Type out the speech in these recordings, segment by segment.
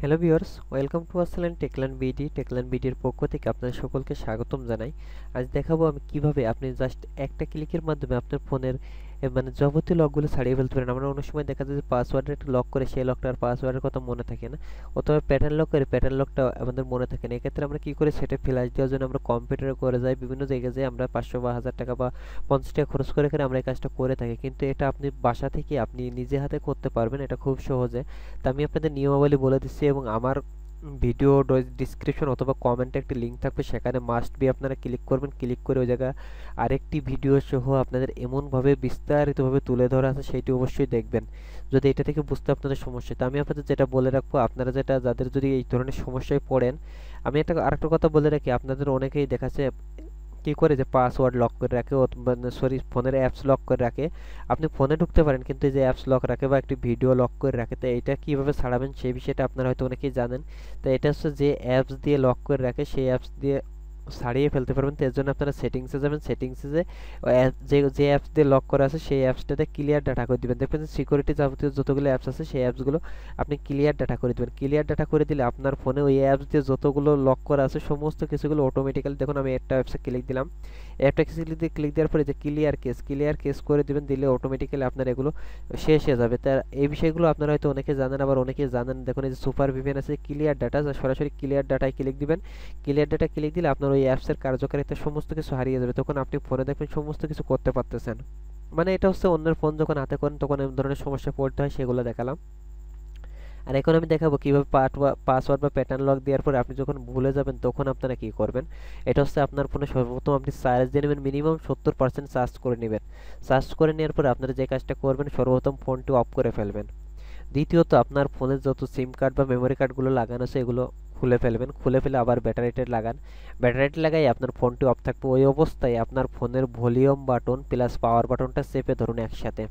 Hello viewers, welcome to our channel Techland বিডির পক্ষ থেকে আপনাদের সকলকে স্বাগতম জানাই। আজ দেখাবো আমি কিভাবে আপনি জাস্ট একটা ক্লিকের মাধ্যমে আপনার ফোনের মানে যাবতীয় লকগুলো ছাড়িয়ে ফেলতে পারেন। আমরা অনেক সময় দেখা যায় যে পাসওয়ার্ডের একটা লক করে সেই লকটার পাসওয়ার্ডের কথা মনে থাকে না, অথবা প্যাটার্ন লক করে প্যাটার্ন লকটা আমাদের মনে থাকে না। এক্ষেত্রে আমরা কি করি, সেটা ফ্ল্যাশ দেওয়ার জন্য আমরা কম্পিউটারে করে যাই, বিভিন্ন জায়গায় যাই, আমরা 500 বা 1000 টাকা বা 50 টাকা খরচ করে আমরা এই কাজটা করে থাকি। কিন্তু এটা আপনি বাসা থেকে আপনি নিজে হাতে করতে পারবেন, এটা খুব সহজে। তা আমি আপনাদের নিয়মাবলী বলে দিচ্ছি, এবং আমার ভিডিও ডিসক্রিপশন অথবা কমেন্টে একটি লিঙ্ক থাকবে, সেখানে মাস্ট বি আপনারা ক্লিক করবেন। ক্লিক করে ওই জায়গায় আরেকটি ভিডিও সহ আপনাদের এমনভাবে বিস্তারিতভাবে তুলে ধরা আছে, সেইটি অবশ্যই দেখবেন যদি এটা থেকে বুঝতে আপনাদের সমস্যা। তো আমি আপনাদের যেটা বলে রাখবো, আপনারা যেটা যাদের যদি এই ধরনের সমস্যায় পড়েন, আমি আরেকটা কথা বলে রাখি, আপনাদের অনেকেই দেখাচ্ছে কি করে যে পাসওয়ার্ড লক করে রাখে, সরি ফোনের অ্যাপস লক করে রাখে। আপনি ফোনে ঢুকতে পারেন, কিন্তু এই যে অ্যাপস লক রাখে বা একটি ভিডিও লক করে রাখে, তো এটা কিভাবে ছাড়াবেন সেই বিষয়টা আপনারা হয়তো অনেকেই জানেন। তো এটা হচ্ছে যে অ্যাপস দিয়ে লক করে রাখে, সেই অ্যাপস দিয়ে ছাড়িয়ে ফেলতে পারবেন। তো এর জন্য আপনারা সেটিংসে যাবেন, সেটিংসে যে যে অ্যাপস দিয়ে লক করা আছে সেই অ্যাপসটাতে ক্লিয়ার ডাটা করে দিবেন। দেখবেন যে সিকিউরিটি যাবতীয় যতগুলো অ্যাপস আছে সেই অ্যাপসগুলো আপনি ক্লিয়ার ডাটা করে দিবেন। ক্লিয়ার ডাটা করে দিলে আপনার ফোনে ওই অ্যাপস দিয়ে যতগুলো লক করা আছে সমস্ত কিছুগুলো অটোমেটিক্যালি, দেখুন আমি একটা অ্যাপসে ক্লিক দিলাম, অ্যাপটা ক্লিক দেওয়ার পরে যে ক্লিয়ার কেস করে দিবেন, দিলে অটোমেটিক্যালি আপনার এগুলো শেষ হয়ে যাবে। তার এই বিষয়গুলো আপনারা হয়তো অনেকে জানেন, আবার অনেকে জানেন। দেখুন এই যে সুপার ভিপিএন আছে, ক্লিয়ার ডাটা, সরাসরি ক্লিয়ার ডাটায় ক্লিক দিবেন। ক্লিয়ার ডাটা ক্লিক দিলে আপনার ওই অ্যাপসের কার্যকারিতা সমস্ত কিছু হারিয়ে যাবে, তখন আপনি ফোনে দেখবেন সমস্ত কিছু করতে পারতেছেন। মানে এটা হচ্ছে অন্যের ফোন যখন হাতে করেন তখন এই ধরনের সমস্যা পড়তে হয়, সেগুলো দেখালাম। আর এখন আমি দেখাবো কিভাবে পাসওয়ার্ড বা প্যাটার্ন লক দেওয়ার পরে আপনি যখন ভুলে যাবেন তখন আপনারা কি করবেন। এটা হচ্ছে আপনার ফোনে সর্বপ্রথম আপনি চার্জ দিয়ে নেবেন, মিনিমাম 70% চার্জ করে নেবেন। চার্জ করে নেওয়ার পরে আপনারা যে কাজটা করবেন, সর্বপ্রথম ফোনটি অফ করে ফেলবেন। দ্বিতীয়ত আপনার ফোনের যত সিম কার্ড বা মেমোরি কার্ডগুলো লাগানো আছে এগুলো খুলে ফেলবেন। খুলে ফেলে আবার ব্যাটারিটা লাগান। ব্যাটারিটা লাগাই আপনার ফোনটি অফ থাকবে। ওই অবস্থায় আপনার ফোনের ভলিউম বাটন প্লাস পাওয়ার বাটনটা চেপে ধরুন একসাথে।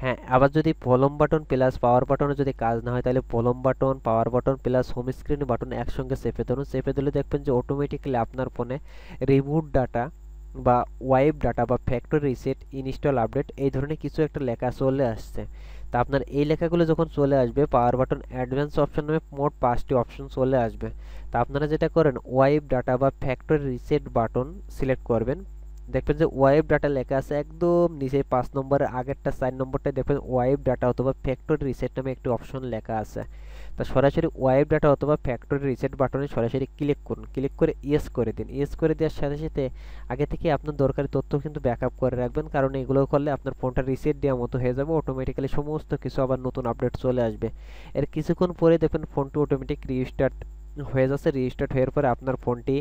হ্যাঁ, আবার যদি ভলিউম বাটন প্লাস পাওয়ার বাটনে যদি কাজ না হয়, তাহলে volume button, power button plus home screen button একসঙ্গে চেপে ধরুন। চেপে দিলে দেখবেন যে অটোমেটিক্যালি আপনার ফোনে রিবুট ডাটা বা ওয়াইপ ডাটা বা ফ্যাক্টরি রিসেট, ইনস্টল আপডেট এই ধরনের কিছু একটা লেখা চলে আসছে। তা আপনার এই লেখাগুলো যখন চলে আসবে, পাওয়ার বাটন অ্যাডভান্স অপশন নামে মোট 5টি অপশন চলে আসবে। তা আপনারা যেটা করেন, ওয়াইপ ডাটা বা ফ্যাক্টরি রিসেট বাটন সিলেক্ট করবেন। দেখবেন যে ওয়াইপ ডাটা লেখা আছে একদম নিচে 5 নম্বরের আগেরটা 4 নম্বরটায় দেখবেন ওয়াইপ ডাটা অথবা ফ্যাক্টরি রিসেট নামে একটি অপশন লেখা আছে। তা সরাসরি ওয়াইপ ডাটা অথবা ফ্যাক্টরি রিসেট বাটনে সরাসরি ক্লিক করুন। ক্লিক করে ইয়েস করে দিন। ইয়েস করে দেওয়ার সাথে সাথে আগে থেকে আপনার দরকারি তথ্য কিন্তু ব্যাকআপ করে রাখবেন, কারণ এগুলো করলে আপনার ফোনটা রিসেট দেওয়ার মতো হয়ে যাবে। অটোমেটিক্যালি সমস্ত কিছু আবার নতুন আপডেট চলে আসবে। এর কিছুক্ষণ পরে দেখবেন ফোনটি অটোমেটিক রিস্টার্ট হয়ে যাচ্ছে। রিস্টার্ট হওয়ার পরে আপনার ফোনটি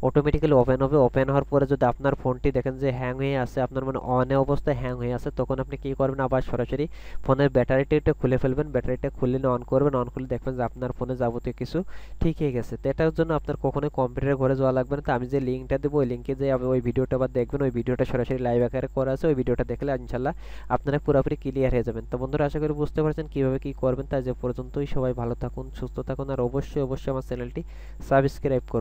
অটোমেটিক্যালি ওপেন হবে। ওপেন হওয়ার পরে যদি আপনার ফোনটি দেখেন যে হ্যাং হয়ে আছে, আপনার মানে অনে অবস্থায় হ্যাং হয়ে আছে, তখন আপনি কি করবেন, আবার সরাসরি ফোনের ব্যাটারিটা খুলে ফেলবেন। ব্যাটারিটা খুলে অন করবেন। অন করলে দেখবেন যে আপনার ফোনে যাবতীয় কিছু ঠিক হয়ে গেছে। তো এটার জন্য আপনার কখনোই কম্পিউটারে ঘরে যাওয়া লাগবে না। তো আমি যে লিঙ্কটা দেবো, ওই লিঙ্কে যে ওই ভিডিওটা আবার দেখবেন। ওই ভিডিওটা সরাসরি লাইভ আকারে করা আছে, ওই ভিডিওটা দেখলে ইনশাল্লাহ আপনারা পুরোপুরি ক্লিয়ার হয়ে যাবেন। তো বন্ধুরা, আশা করি বুঝতে পারছেন কিভাবে কি করবেন। তাই যে পর্যন্তই, সবাই ভালো থাকুন, সুস্থ থাকুন, আর অবশ্যই আমার চ্যানেলটি সাবস্ক্রাইব করুন।